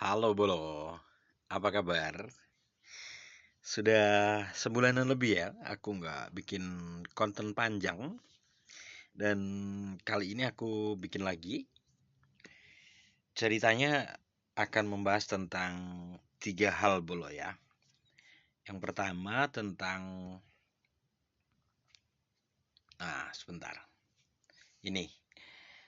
Halo Bolo, apa kabar? Sudah sebulanan lebih ya, aku nggak bikin konten panjang. Dan kali ini aku bikin lagi. Ceritanya akan membahas tentang tiga hal Bolo ya. Yang pertama tentang, sebentar. Ini,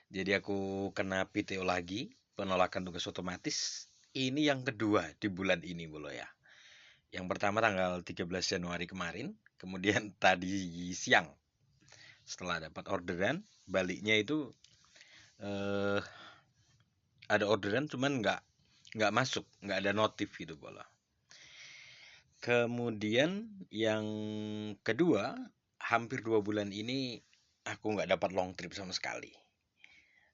jadi aku kena PTO lagi, penolakan tugas otomatis. Ini yang kedua di bulan ini Bolo ya. Yang pertama tanggal 13 Januari kemarin, kemudian tadi siang setelah dapat orderan, baliknya itu eh, ada orderan cuman nggak masuk, nggak ada notif gitu bola. Kemudian yang kedua, hampir 2 bulan ini aku nggak dapat long trip sama sekali.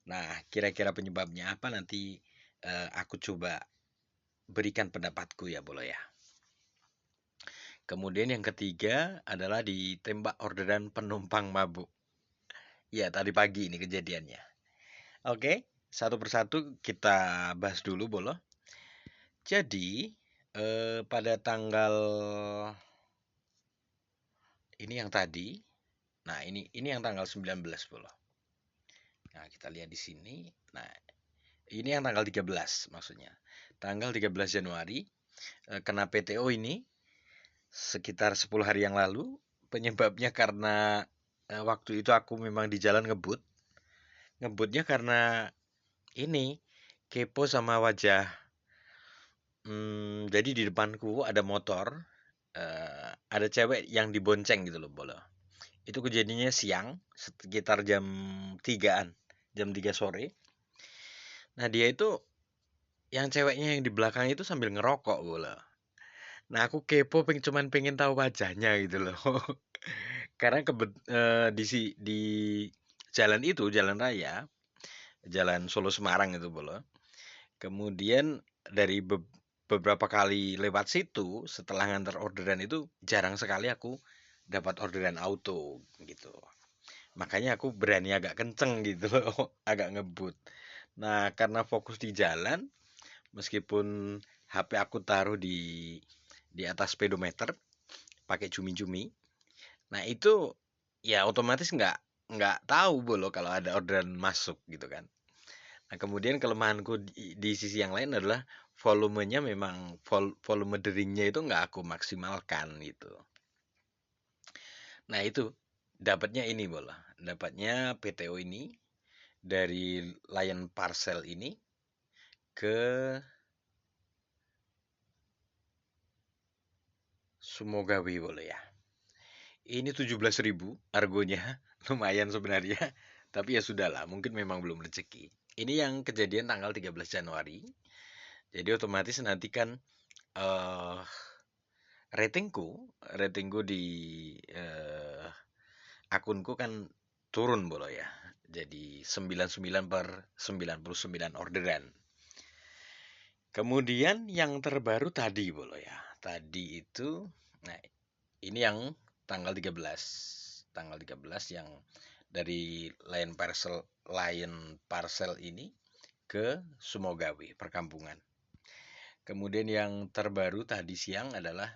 Nah, kira-kira penyebabnya apa nanti aku coba berikan pendapatku ya bola ya. Kemudian yang ketiga adalah ditembak orderan penumpang mabuk. Ya, tadi pagi ini kejadiannya. Oke, satu persatu kita bahas dulu, Bolo. Jadi, pada tanggal ini yang tadi, nah ini yang tanggal 19, Bolo. Nah, kita lihat di sini. Nah, ini yang tanggal 13 maksudnya. Tanggal 13 Januari, kena PTO ini sekitar 10 hari yang lalu. Penyebabnya karena waktu itu aku memang di jalan ngebut. Ngebutnya karena ini kepo sama wajah. Jadi di depanku ada motor, ada cewek yang dibonceng gitu loh, Bolo. Itu kejadiannya siang, sekitar jam 3 sore. Nah, dia itu yang ceweknya yang di belakang itu sambil ngerokok, Bolo. Nah, aku kepo cuman pengen tahu wajahnya gitu loh. Karena di jalan itu, jalan raya, jalan Solo Semarang itu, Bolo. Kemudian dari beberapa kali lewat situ setelah ngantar orderan itu jarang sekali aku dapat orderan auto gitu. Makanya aku berani agak kenceng gitu loh, agak ngebut. Nah, karena fokus di jalan, meskipun HP aku taruh di atas speedometer pakai cumi-cumi. Nah, itu ya otomatis nggak tahu bolo kalau ada orderan masuk gitu kan. Nah, kemudian kelemahanku di sisi yang lain adalah volumenya memang volume deringnya itu nggak aku maksimalkan gitu. Nah, itu dapatnya ini bola. Dapatnya PTO ini dari Lion Parcel ini ke Sumogawi boleh ya. Ini 17.000 argonya, lumayan sebenarnya. Tapi ya sudahlah, mungkin memang belum rezeki. Ini yang kejadian tanggal 13 Januari. Jadi otomatis nanti kan eh ratingku di eh, akunku kan turun bolo ya. Jadi 99/99 orderan. Kemudian yang terbaru tadi bolo ya. Tadi itu nah ini yang tanggal 13. Tanggal 13 yang dari Lion Parcel ini ke Sumogawi, perkampungan. Kemudian yang terbaru tadi siang adalah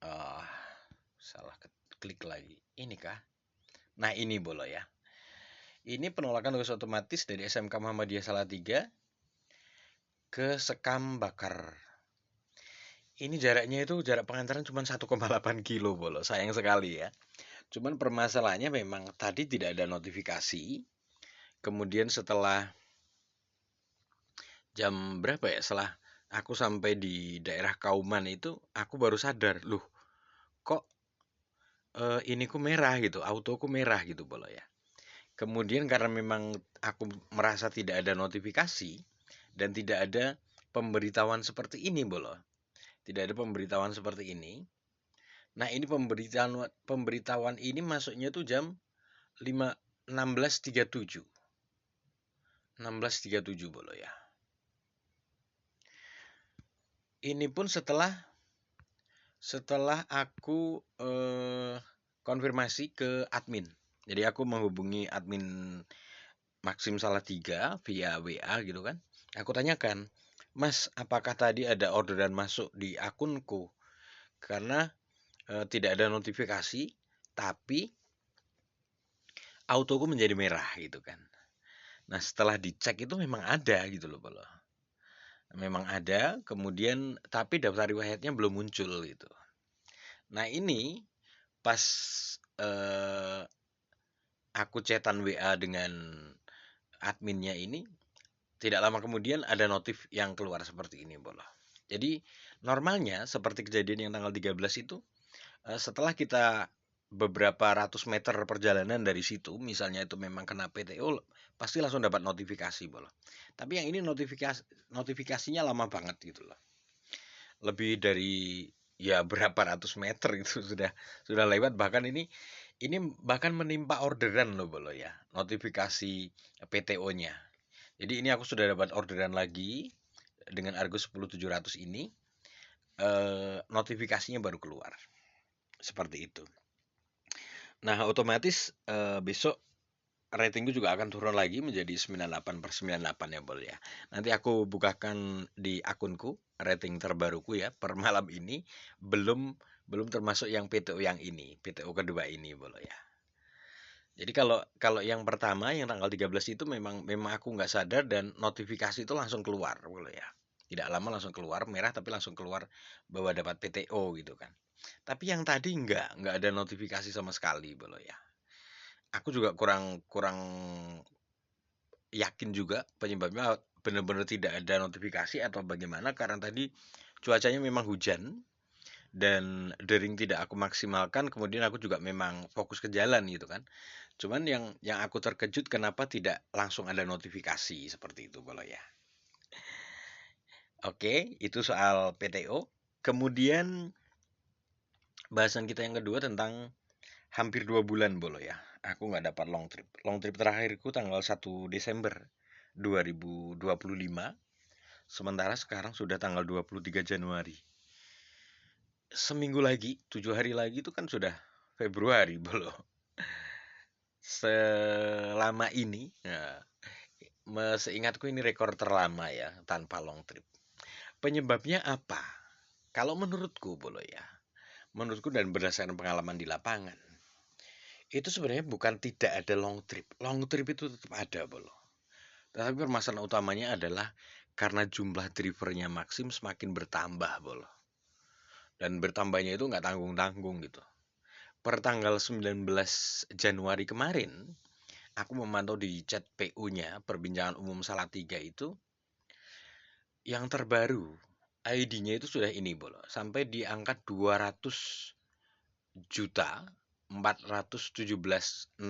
ah salah klik lagi. Ini kah? Nah, ini bolo ya. Ini penolakan tugas otomatis dari SMK Muhammadiyah Salatiga ke Sekam Bakar. Ini jaraknya itu jarak pengantaran cuma 1,8 kilo bolo. Sayang sekali ya. Cuman permasalahannya memang tadi tidak ada notifikasi. Kemudian setelah jam berapa ya? Setelah aku sampai di daerah Kauman itu, aku baru sadar, loh, kok ini ku merah gitu, autoku merah gitu bolo ya. Kemudian karena memang aku merasa tidak ada notifikasi dan tidak ada pemberitahuan seperti ini, Bolo. Tidak ada pemberitahuan seperti ini. Nah, ini pemberitahuan ini masuknya tuh jam 5 16.37. 16.37 Bolo ya. Ini pun setelah aku konfirmasi ke admin. Jadi aku menghubungi admin Maxim Salatiga via WA gitu kan. Aku tanyakan, "Mas, apakah tadi ada orderan masuk di akunku? Karena tidak ada notifikasi, tapi autoku menjadi merah gitu kan." Nah, setelah dicek itu memang ada gitu loh, Bolo. Memang ada, kemudian tapi daftar riwayatnya belum muncul gitu. Nah, ini pas eh, aku chatan WA dengan adminnya ini, tidak lama kemudian ada notif yang keluar seperti ini, Bolo. Jadi, normalnya seperti kejadian yang tanggal 13 itu, setelah kita beberapa ratus meter perjalanan dari situ, misalnya itu memang kena PTO, pasti langsung dapat notifikasi, Bolo. Tapi yang ini notifikasinya lama banget gitu loh. Lebih dari ya berapa ratus meter itu sudah lewat, bahkan ini bahkan menimpa orderan loh, Bolo ya. Notifikasi PTO-nya. Jadi ini aku sudah dapat orderan lagi dengan Argo 10700 ini, notifikasinya baru keluar. Seperti itu. Nah, otomatis besok ratingku juga akan turun lagi menjadi 98/98 ya, Bol ya. Nanti aku bukakan di akunku rating terbaruku ya per malam ini, belum belum termasuk yang PTO yang ini, PTO kedua ini, Bol ya. Jadi kalau kalau yang pertama yang tanggal 13 itu memang aku nggak sadar dan notifikasi itu langsung keluar, Bol ya. Tidak lama langsung keluar merah tapi langsung keluar bahwa dapat PTO gitu kan. Tapi yang tadi nggak ada notifikasi sama sekali, Bol ya. Aku juga kurang kurang yakin juga penyebabnya benar-benar tidak ada notifikasi atau bagaimana, karena tadi cuacanya memang hujan dan dering tidak aku maksimalkan, kemudian aku juga memang fokus ke jalan gitu kan. Cuman yang aku terkejut kenapa tidak langsung ada notifikasi seperti itu, kalau ya. Oke, itu soal PTO. Kemudian bahasan kita yang kedua tentang hampir 2 bulan, Bolo ya. Aku nggak dapat long trip. Long trip terakhirku tanggal 1 Desember 2025. Sementara sekarang sudah tanggal 23 Januari. Seminggu lagi, 7 hari lagi itu kan sudah Februari, belum. Selama ini, ya, seingatku ini rekor terlama ya tanpa long trip. Penyebabnya apa? Kalau menurutku, Bolo ya, menurutku dan berdasarkan pengalaman di lapangan, itu sebenarnya bukan tidak ada long trip. Long trip itu tetap ada, Bolo. Tetapi permasalahan utamanya adalah karena jumlah drivernya Maxim semakin bertambah, Bolo. Dan bertambahnya itu nggak tanggung-tanggung gitu. Per tanggal 19 Januari kemarin, aku memantau di chat PU-nya, perbincangan umum Salatiga itu, yang terbaru, ID-nya itu sudah ini, Bolo. Sampai di angka 200 juta 417.699.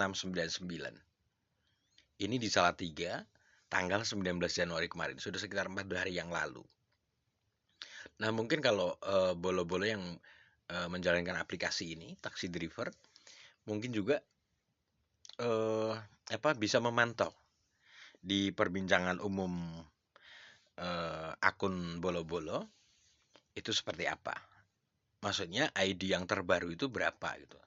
Ini di Salatiga, tanggal 19 Januari kemarin. Sudah sekitar 4 hari yang lalu. Nah, mungkin kalau bolo-bolo yang menjalankan aplikasi ini, taksi driver, mungkin juga bisa memantau di perbincangan umum akun bolo-bolo itu seperti apa. Maksudnya ID yang terbaru itu berapa gitu.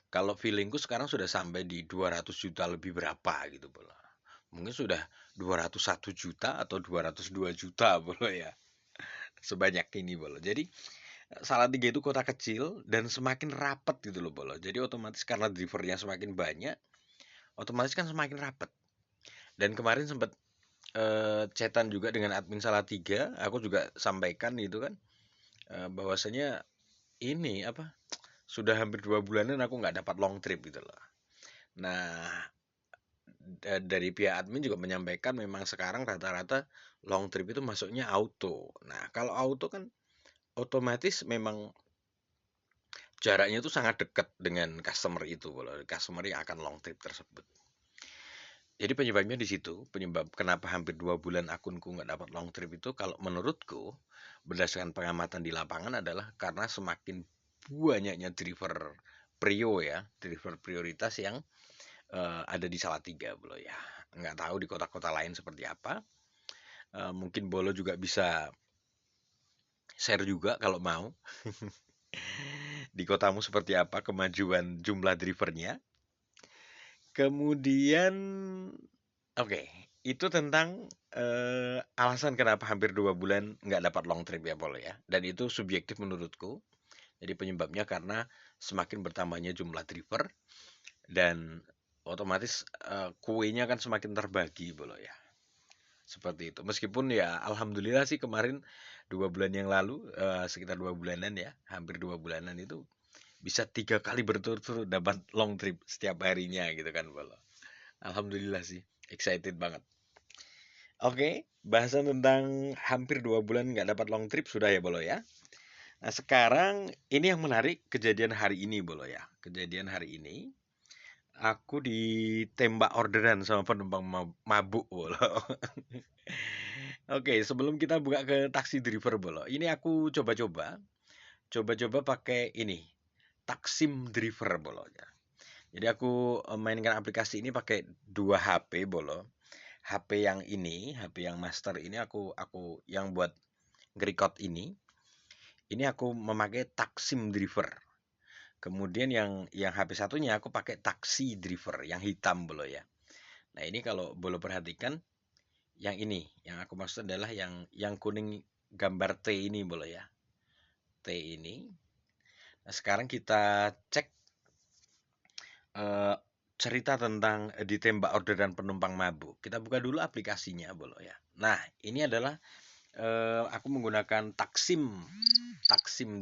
Kalau feelingku sekarang sudah sampai di 200 juta lebih berapa gitu, Bolo. Mungkin sudah 201 juta atau 202 juta, Bolo ya. Sebanyak ini, Bolo. Jadi Salatiga itu kota kecil dan semakin rapat gitu loh, Bolo. Jadi otomatis karena drivernya semakin banyak, otomatis kan semakin rapat. Dan kemarin sempat chatan juga dengan admin Salatiga, aku juga sampaikan itu kan, bahwasanya ini apa, sudah hampir 2 bulanan aku nggak dapat long trip gitu loh. Nah, dari pihak admin juga menyampaikan memang sekarang rata-rata long trip itu masuknya auto. Nah, kalau auto kan otomatis memang jaraknya itu sangat dekat dengan customer itu, kalau customer yang akan long trip tersebut. Jadi penyebabnya di situ, penyebab kenapa hampir 2 bulan akunku nggak dapat long trip itu, kalau menurutku, berdasarkan pengamatan di lapangan adalah karena semakin banyaknya driver prio ya, driver prioritas yang ada di Salatiga, Bolo ya. Nggak tahu di kota-kota lain seperti apa. Mungkin Bolo juga bisa share juga kalau mau. Di kotamu seperti apa kemajuan jumlah drivernya. Kemudian, oke. itu tentang alasan kenapa hampir 2 bulan nggak dapat long trip ya Pol ya. Dan itu subjektif menurutku. Jadi penyebabnya karena semakin bertambahnya jumlah driver dan otomatis kuenya kan semakin terbagi Pol ya. Seperti itu. Meskipun ya alhamdulillah sih kemarin 2 bulan yang lalu sekitar 2 bulanan ya, hampir 2 bulanan itu bisa 3 kali berturut-turut dapat long trip setiap harinya gitu kan Pol. Alhamdulillah sih, excited banget. Oke, bahasan tentang hampir 2 bulan nggak dapat long trip sudah ya Bolo ya. Nah sekarang ini yang menarik kejadian hari ini Bolo ya. Kejadian hari ini aku ditembak orderan sama penumpang mabuk Bolo. Oke, sebelum kita buka ke taksi driver Bolo, ini aku coba-coba pakai ini Taksim Driver Bolo ya. Jadi aku mainkan aplikasi ini pakai 2 HP Bolo. HP yang ini, HP yang master ini aku yang buat nge-record ini aku memakai Taksim Driver. Kemudian yang HP satunya aku pakai Taksi Driver yang hitam Bolo ya. Nah, ini kalau Bolo perhatikan yang ini, yang aku maksud adalah yang kuning gambar T ini Bolo ya. T ini. Nah, sekarang kita cek cerita tentang ditembak orderan penumpang mabuk. Kita buka dulu aplikasinya Bolo ya. Nah, ini adalah aku menggunakan Taksim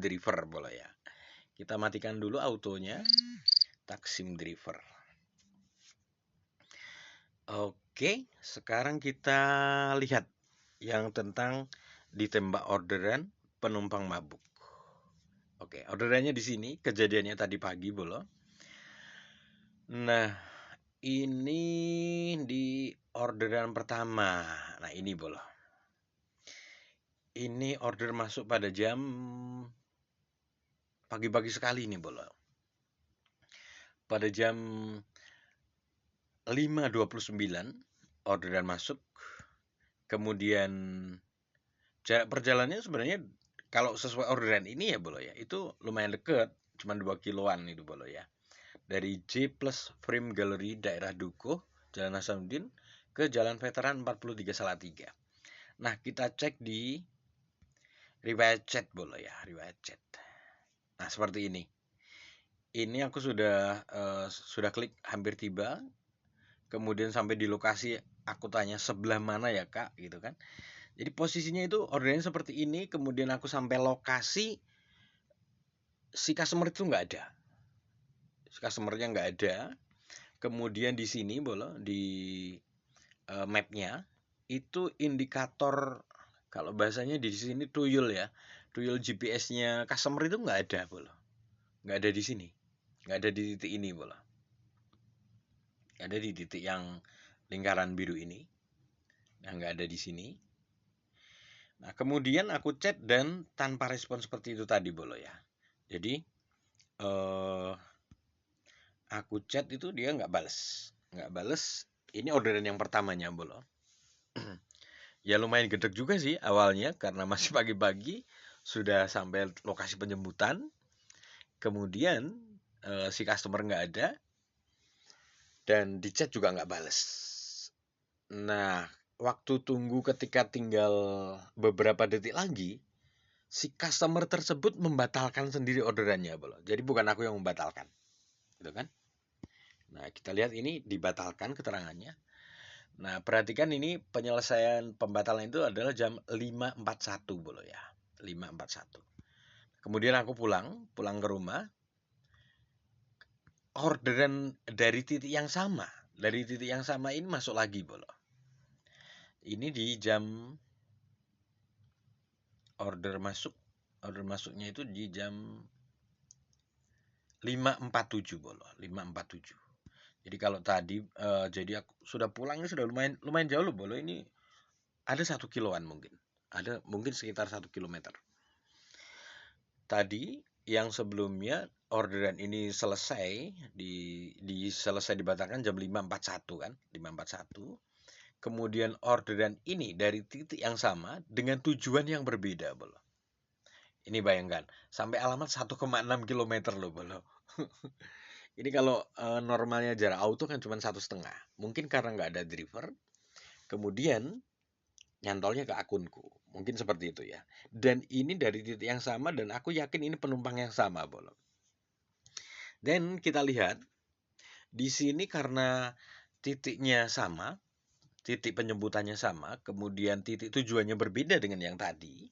Driver Bolo ya. Kita matikan dulu autonya. Taksim Driver. Oke, sekarang kita lihat yang tentang ditembak orderan penumpang mabuk. Oke, orderannya di sini, kejadiannya tadi pagi Bolo. Nah, ini di orderan pertama. Nah, ini Bolo. Ini order masuk pada jam pagi-pagi sekali nih Bolo. Pada jam 5.29 orderan masuk. Kemudian jarak perjalanannya sebenarnya kalau sesuai orderan ini ya Bolo ya, itu lumayan deket, cuma 2 kiloan itu Bolo ya. Dari J Plus Frame Gallery daerah Dukuh, Jalan Hasanuddin ke Jalan Veteran 43 Salatiga. Nah, kita cek di riwayat chat Bolo ya, riwayat chat. Nah, seperti ini. Ini aku sudah klik hampir tiba. Kemudian sampai di lokasi aku tanya sebelah mana ya Kak gitu kan. Jadi posisinya itu ordernya seperti ini. Kemudian aku sampai lokasi si customer itu nggak ada. Si customernya nggak ada. Kemudian di sini Bolo di mapnya itu indikator kalau bahasanya di sini tuyul ya. Tuyul GPS-nya customer itu nggak ada Bolo. Nggak ada di sini. Nggak ada di titik ini Bolo. Ada di titik yang lingkaran biru ini. Nah, nggak ada di sini. Nah, kemudian aku chat dan tanpa respon seperti itu tadi Bolo ya. Jadi aku chat itu dia nggak bales. Nggak bales. Ini orderan yang pertamanya Bolo. Ya lumayan gedeg juga sih awalnya karena masih pagi-pagi sudah sampai lokasi penjemputan. Kemudian si customer nggak ada dan di chat juga nggak bales. Nah, waktu tunggu ketika tinggal beberapa detik lagi, si customer tersebut membatalkan sendiri orderannya, Bolo. Jadi bukan aku yang membatalkan. Gitu kan? Nah, kita lihat ini dibatalkan keterangannya. Nah, perhatikan ini penyelesaian pembatalan itu adalah jam 5.41, Bolo ya. 5.41. Kemudian aku pulang ke rumah. Orderan dari titik yang sama. Dari titik yang sama ini masuk lagi, Bolo. Ini di jam order masuknya itu di jam 5.47 Bolo, 5.47. Jadi kalau tadi jadi aku sudah pulangnya sudah lumayan jauh loh Bolo, ini ada 1 kiloan mungkin. Ada mungkin sekitar 1 kilometer. Tadi yang sebelumnya orderan ini selesai selesai dibatalkan jam 5.41 kan, 5.41. Kemudian orderan ini dari titik yang sama dengan tujuan yang berbeda Bolo. Ini bayangkan, sampai alamat 1,6 km loh Bolo. Ini kalau normalnya jarak auto kan cuma 1,5. Mungkin karena nggak ada driver, kemudian nyantolnya ke akunku. Mungkin seperti itu ya. Dan ini dari titik yang sama dan aku yakin ini penumpang yang sama, Bolo. Dan kita lihat di sini karena titiknya sama, titik penjemputannya sama, kemudian titik tujuannya berbeda dengan yang tadi.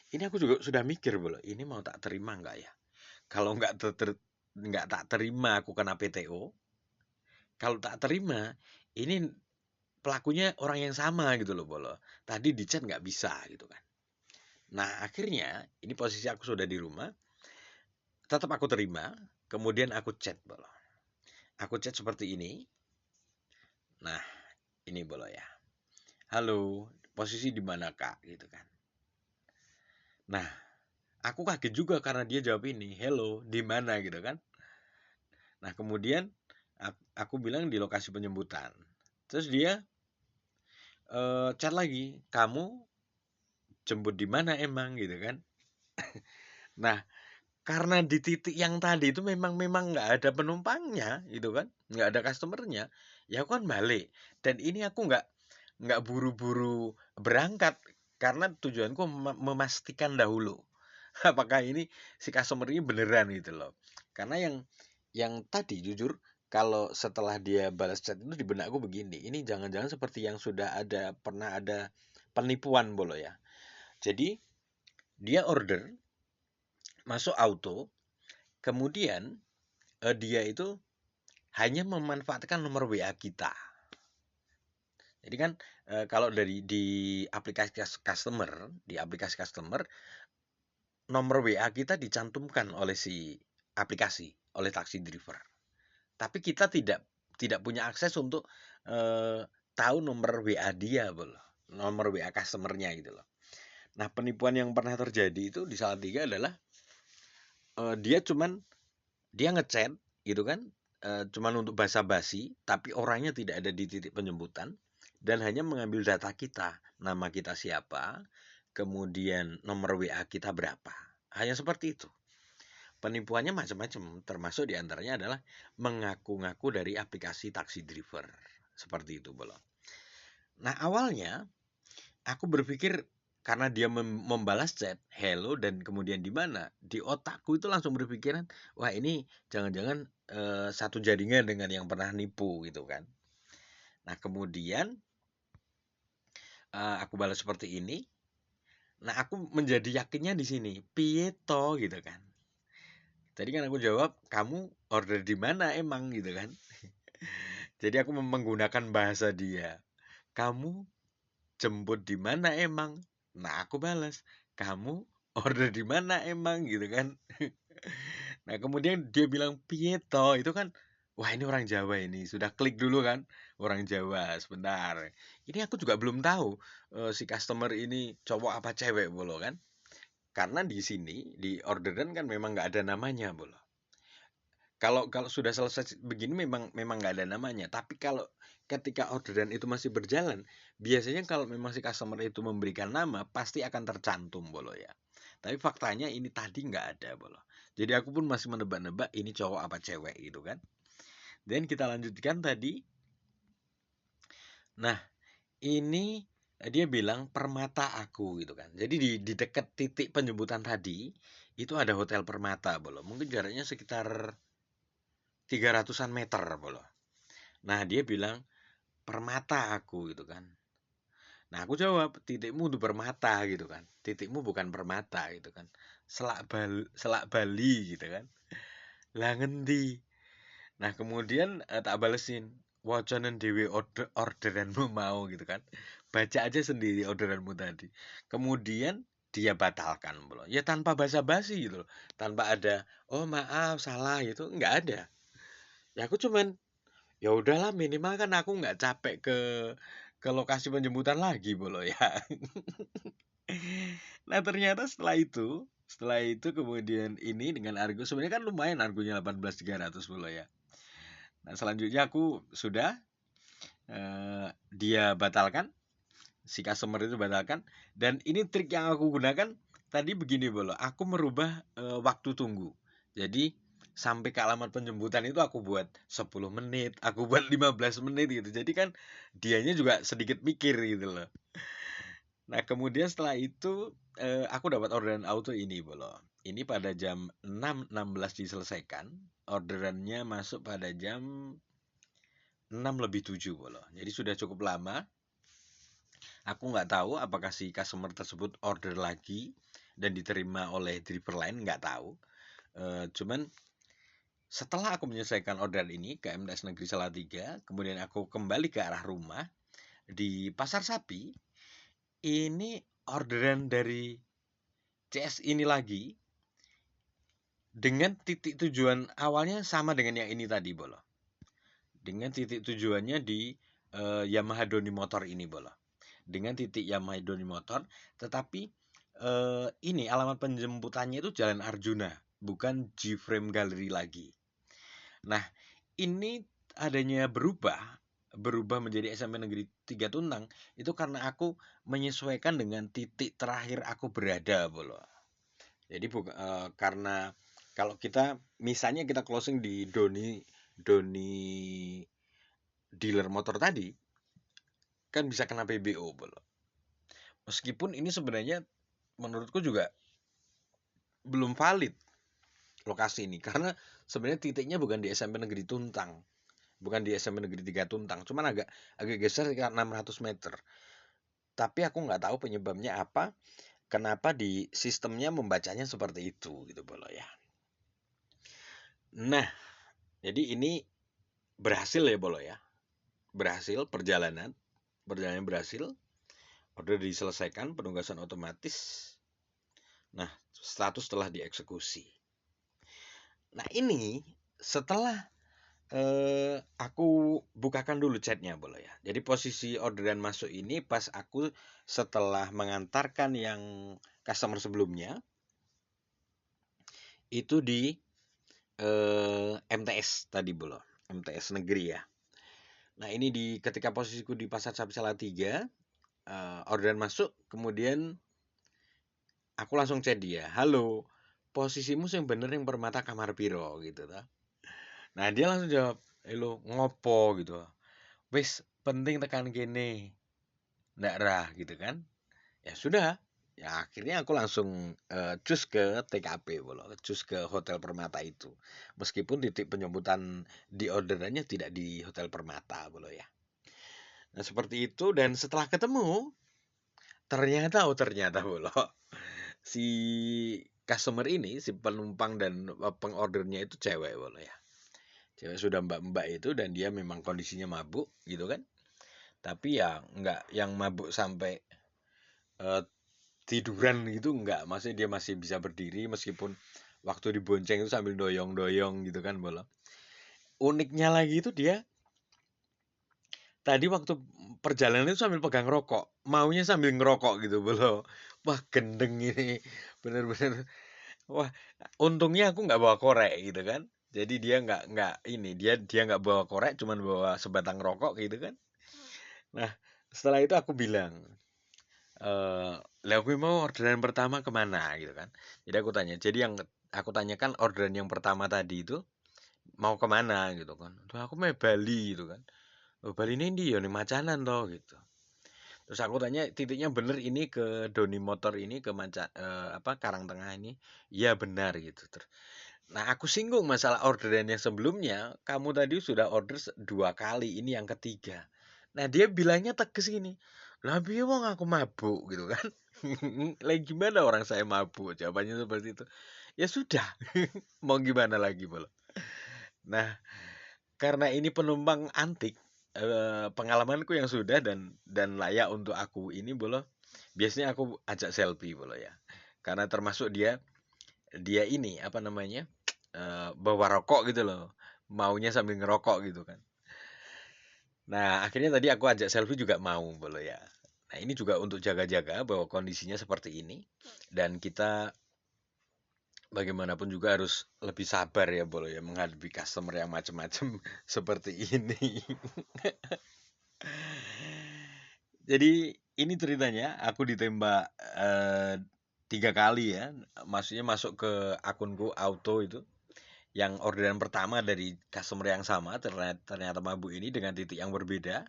Ini aku juga sudah mikir, Bolo, ini mau tak terima nggak ya? Kalau nggak tak terima aku kena PTO. Kalau tak terima, ini pelakunya orang yang sama gitu loh, Bolo. Tadi di chat nggak bisa gitu kan. Nah, akhirnya ini posisi aku sudah di rumah, tetap aku terima, kemudian aku chat, Bolo. Aku chat seperti ini. Nah, ini Bolo ya. Halo, posisi di mana, Kak? Gitu kan. Nah, aku kaget juga karena dia jawab ini, hello, di mana gitu kan. Nah, kemudian aku bilang di lokasi penjemputan. Terus dia chat lagi, kamu jemput di mana emang gitu kan. Nah, karena di titik yang tadi itu memang nggak ada penumpangnya gitu kan, nggak ada customernya, ya aku kan balik. Dan ini aku nggak buru-buru berangkat karena tujuanku memastikan dahulu apakah ini si customer ini beneran gitu loh. Karena yang tadi jujur kalau setelah dia balas chat itu di benakku begini, ini jangan-jangan seperti yang sudah pernah ada penipuan Bolo ya. Jadi dia order masuk auto, kemudian dia itu hanya memanfaatkan nomor WA kita. Jadi kan kalau di aplikasi customer, nomor WA kita dicantumkan oleh si aplikasi, oleh taksi driver. Tapi kita tidak punya akses untuk tahu nomor WA dia, nomor WA customernya gitu loh. Nah, penipuan yang pernah terjadi itu di Salatiga adalah dia ngechat gitu kan, cuman untuk basa-basi, tapi orangnya tidak ada di titik penjemputan dan hanya mengambil data kita, nama kita siapa, kemudian nomor WA kita berapa. Hanya seperti itu. Penipuannya macam-macam, termasuk diantaranya adalah mengaku-ngaku dari aplikasi taksi driver. Seperti itu, Bolo. Nah, awalnya aku berpikir karena dia membalas chat hello dan kemudian di mana, di otakku itu langsung berpikiran, wah ini jangan-jangan satu jaringan dengan yang pernah nipu gitu kan. Nah, kemudian aku balas seperti ini. Nah, aku menjadi yakinnya di sini, Pieto gitu kan. Tadi kan aku jawab, kamu order di mana emang gitu kan. Jadi aku menggunakan bahasa dia. Kamu jemput di mana emang? Nah, aku balas, kamu order di mana emang gitu kan. Nah, kemudian dia bilang Pieto, itu kan wah ini orang Jawa ini. Sudah klik dulu kan, orang Jawa. Sebentar. Ini aku juga belum tahu si customer ini cowok apa cewek bolo kan. Karena di sini di orderan kan memang nggak ada namanya bolo. Kalau kalau sudah selesai begini memang nggak ada namanya. Tapi kalau ketika orderan itu masih berjalan, biasanya kalau memang si customer itu memberikan nama, pasti akan tercantum bolo ya. Tapi faktanya ini tadi nggak ada bolo. Jadi aku pun masih menebak-nebak ini cowok apa cewek gitu kan. Dan kita lanjutkan tadi. Nah, ini dia bilang permata aku gitu kan. Jadi di dekat titik penjemputan tadi itu ada hotel Permata bolo. Mungkin jaraknya sekitar 300-an meter bolo. Nah, dia bilang permata aku gitu kan. Nah, aku jawab, titikmu di permata gitu kan. Titikmu bukan permata gitu kan. Selak Bali gitu kan. Lah ngendi? Nah, kemudian tak balesin. Wacanen dewe orderanmu mau gitu kan. Baca aja sendiri orderanmu tadi. Kemudian dia batalkan bro. Ya tanpa basa-basi gitu loh. Tanpa ada, oh maaf salah gitu. Nggak ada. Ya aku cuman ya udahlah minimal kan aku nggak capek ke lokasi penjemputan lagi bolo ya. Nah ternyata setelah itu kemudian ini dengan argo sebenarnya kan lumayan argonya 18.300 bolo ya. Nah selanjutnya aku sudah dia batalkan, si customer itu batalkan, dan ini trik yang aku gunakan tadi begini bolo, aku merubah waktu tunggu. Jadi sampai ke alamat penjemputan itu aku buat 10 menit, aku buat 15 menit gitu. Jadi kan dianya juga sedikit mikir gitu loh. Nah, kemudian setelah itu aku dapat orderan auto ini, Bolo. Ini pada jam 6.16 diselesaikan. Orderannya masuk pada jam 6 lebih 7, Bolo. Jadi sudah cukup lama. Aku nggak tahu apakah si customer tersebut order lagi dan diterima oleh driver lain, nggak tahu. Cuman setelah aku menyelesaikan orderan ini ke MTS Negeri Salatiga, kemudian aku kembali ke arah rumah di Pasar Sapi. Ini orderan dari CS ini lagi dengan titik tujuan awalnya sama dengan yang ini tadi, Bolo. Dengan titik tujuannya di Yamaha Doni Motor ini, Bolo. Dengan titik Yamaha Doni Motor, tetapi ini alamat penjemputannya itu Jalan Arjuna, bukan G-Frame Gallery lagi. Nah, ini adanya berubah menjadi SMP Negeri 3 Tuntang itu karena aku menyesuaikan dengan titik terakhir aku berada, Bolo. Jadi karena kalau kita misalnya kita closing di Doni dealer motor tadi kan bisa kena PBO, Bolo. Meskipun ini sebenarnya menurutku juga belum valid lokasi ini karena sebenarnya titiknya bukan di SMP Negeri Tuntang. Bukan di SMP Negeri 3 Tuntang, cuman agak geser sekitar 600 meter. Tapi aku nggak tahu penyebabnya apa, kenapa di sistemnya membacanya seperti itu gitu, Bolo ya. Nah, jadi ini berhasil ya, Bolo ya. Berhasil perjalanan berhasil, order diselesaikan, penugasan otomatis. Nah, status telah dieksekusi. Nah, ini setelah aku bukakan dulu chatnya, Bolo ya. Jadi posisi orderan masuk ini pas aku setelah mengantarkan yang customer sebelumnya itu di MTS tadi, Bolo. MTS negeri ya. Nah, ini ketika posisiku di Pasar Sapi Salatiga, orderan masuk, kemudian aku langsung chat dia, "Halo, posisimu yang bener yang Permata kamar piro?" gitu ta. Nah, dia langsung jawab, "Halo, ngopo?" gitu. "Wis penting tekan kene." Ndak rah gitu kan. Ya sudah. Ya akhirnya aku langsung cus ke TKP, Bolo. Cus ke Hotel Permata itu. Meskipun titik penjemputan di orderannya tidak di Hotel Permata, Bolo ya. Nah, seperti itu dan setelah ketemu ternyata Bolo, si customer ini, si penumpang dan pengordernya itu cewek, Bolo ya. Cewek sudah mbak-mbak itu dan dia memang kondisinya mabuk gitu kan. Tapi ya enggak yang mabuk sampai tiduran gitu enggak, maksudnya dia masih bisa berdiri meskipun waktu dibonceng itu sambil doyong-doyong gitu kan, Bolo. Uniknya lagi itu dia tadi waktu perjalanan itu sambil pegang rokok, maunya sambil ngerokok gitu, Bolo. Wah, gendeng ini. Bener-bener. Wah, untungnya aku nggak bawa korek gitu kan. Jadi dia nggak ini, dia nggak bawa korek, cuman bawa sebatang rokok gitu kan. Nah, setelah itu aku bilang, lah gue mau orderan pertama kemana gitu kan. Jadi aku tanya, jadi yang aku tanyakan orderan yang pertama tadi itu mau kemana gitu kan. Tuh aku mau Bali gitu kan. Oh, Bali ini di ya Macanan toh gitu. Terus aku tanya titiknya bener ini ke Doni Motor ini ke Karangtengah ini. Iya benar gitu. Nah, aku singgung masalah orderan yang sebelumnya, kamu tadi sudah order 2 kali, ini yang ketiga. Nah, dia bilangnya tegas gini, lah piye wong aku mabuk gitu kan. Lagi gimana orang saya mabuk? Jawabannya seperti itu. Ya sudah, mau gimana lagi, Bolo. Nah, karena ini penumpang antik, pengalamanku yang sudah dan layak untuk aku ini, Bolo. Biasanya aku ajak selfie, Bolo ya. Karena termasuk dia ini apa namanya? Bawa rokok gitu loh. Maunya sambil ngerokok gitu kan. Nah, akhirnya tadi aku ajak selfie juga mau, Bolo ya. Nah, ini juga untuk jaga-jaga bahwa kondisinya seperti ini dan kita bagaimanapun juga harus lebih sabar ya, Bolo ya, menghadapi customer yang macam-macam seperti ini. Jadi ini ceritanya, aku ditembak 3 kali ya, maksudnya masuk ke akunku auto itu, Yang orderan pertama dari customer yang sama ternyata mabuk ini dengan titik yang berbeda.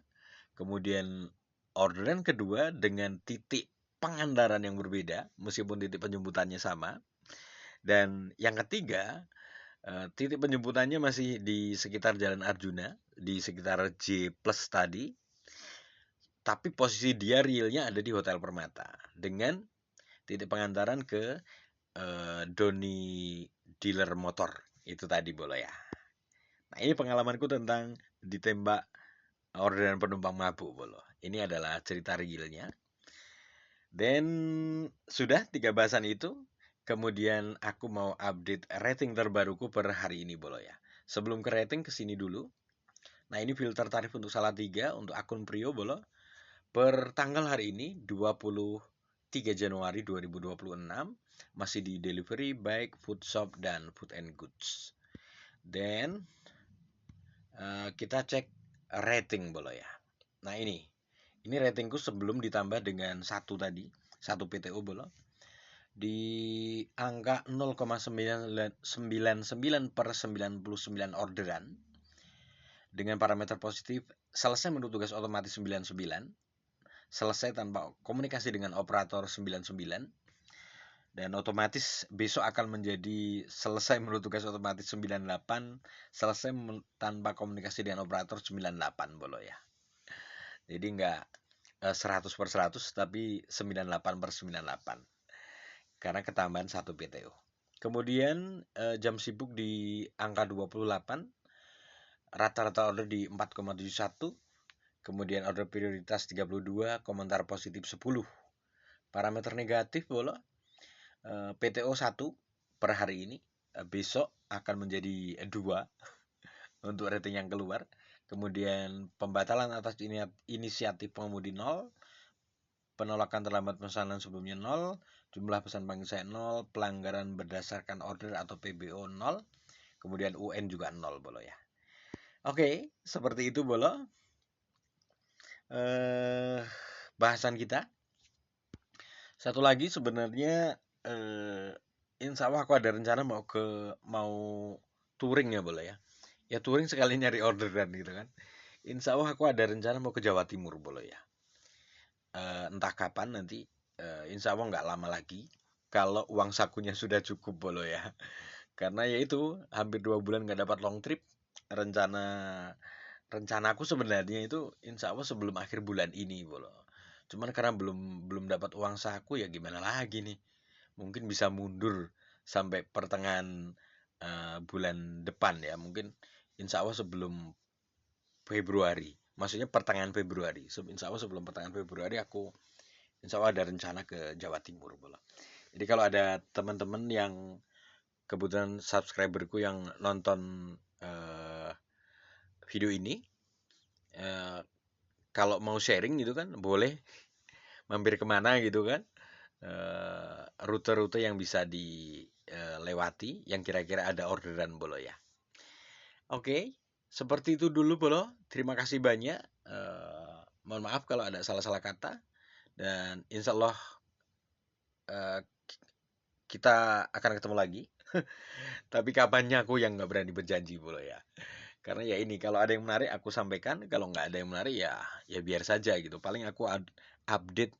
Kemudian orderan kedua dengan titik pengandaran yang berbeda, meskipun titik penjemputannya sama. Dan yang ketiga, titik penjemputannya masih di sekitar Jalan Arjuna, di sekitar J Plus tadi. Tapi posisi dia realnya ada di Hotel Permata. Dengan titik pengantaran ke Doni dealer motor. Itu tadi boleh ya. Nah, ini pengalamanku tentang ditembak orderan penumpang mabuk, Bolo. Ini adalah cerita realnya. Dan sudah 3 bahasan itu. Kemudian aku mau update rating terbaruku per hari ini, Bolo ya. Sebelum ke rating, kesini dulu. Nah, ini filter tarif untuk Salatiga untuk akun Prio, Bolo. Per tanggal hari ini, 23 Januari 2026, masih di delivery, bike, food shop, dan food and goods. Dan kita cek rating, Bolo ya. Nah, ini ratingku sebelum ditambah dengan 1 tadi, 1 PTO, Bolo. Di angka 0,99 per 99 orderan. Dengan parameter positif, selesai menurut tugas otomatis 99. Selesai tanpa komunikasi dengan operator 99. Dan otomatis besok akan menjadi selesai menurut tugas otomatis 98. Selesai tanpa komunikasi dengan operator 98, Bolo ya. Jadi enggak 100 per 100, tapi 98 per 98. Karena ketambahan 1 PTO. Kemudian jam sibuk di angka 28. Rata-rata order di 4,71. Kemudian order prioritas 32, komentar positif 10. Parameter negatif, Bolo. PTO 1 per hari ini. Besok akan menjadi 2 untuk rating yang keluar. Kemudian pembatalan atas inisiatif pengemudi 0. Penolakan terlambat pesanan sebelumnya 0. Jumlah pesan panggil saya 0. Pelanggaran berdasarkan order atau PBO 0. Kemudian UN juga 0, Bolo ya. Oke, seperti itu, Bolo. Bahasan kita. Satu lagi sebenarnya insya Allah aku ada rencana mau touring ya, Bolo ya. Ya touring sekali nyari orderan gitu kan. Insya Allah aku ada rencana mau ke Jawa Timur, Bolo ya. Entah kapan nanti, insya Allah nggak lama lagi. Kalau uang sakunya sudah cukup, Bolo ya. Karena ya itu hampir 2 bulan nggak dapat long trip. Rencanaku sebenarnya itu insya Allah sebelum akhir bulan ini, Bolo. Cuman karena belum dapat uang saku ya gimana lagi nih. Mungkin bisa mundur sampai pertengahan bulan depan ya. Mungkin insya Allah sebelum Februari. Maksudnya pertengahan Februari. Insya Allah sebelum pertengahan Februari aku insya Allah ada rencana ke Jawa Timur, Bolo. Jadi kalau ada teman-teman yang kebetulan subscriberku yang nonton video ini, kalau mau sharing gitu kan boleh mampir kemana gitu kan, rute-rute yang bisa dilewati yang kira-kira ada orderan, Bolo ya. Oke, seperti itu dulu, Bolo. Terima kasih banyak. Mohon maaf kalau ada salah-salah kata, dan insya Allah kita akan ketemu lagi. Tapi kapannya aku yang nggak berani berjanji, Bolo ya. Karena ya ini, kalau ada yang menarik aku sampaikan, kalau nggak ada yang menarik ya biar saja gitu. Paling aku update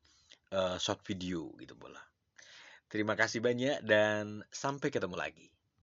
short video gitu, Bolo. Terima kasih banyak dan sampai ketemu lagi.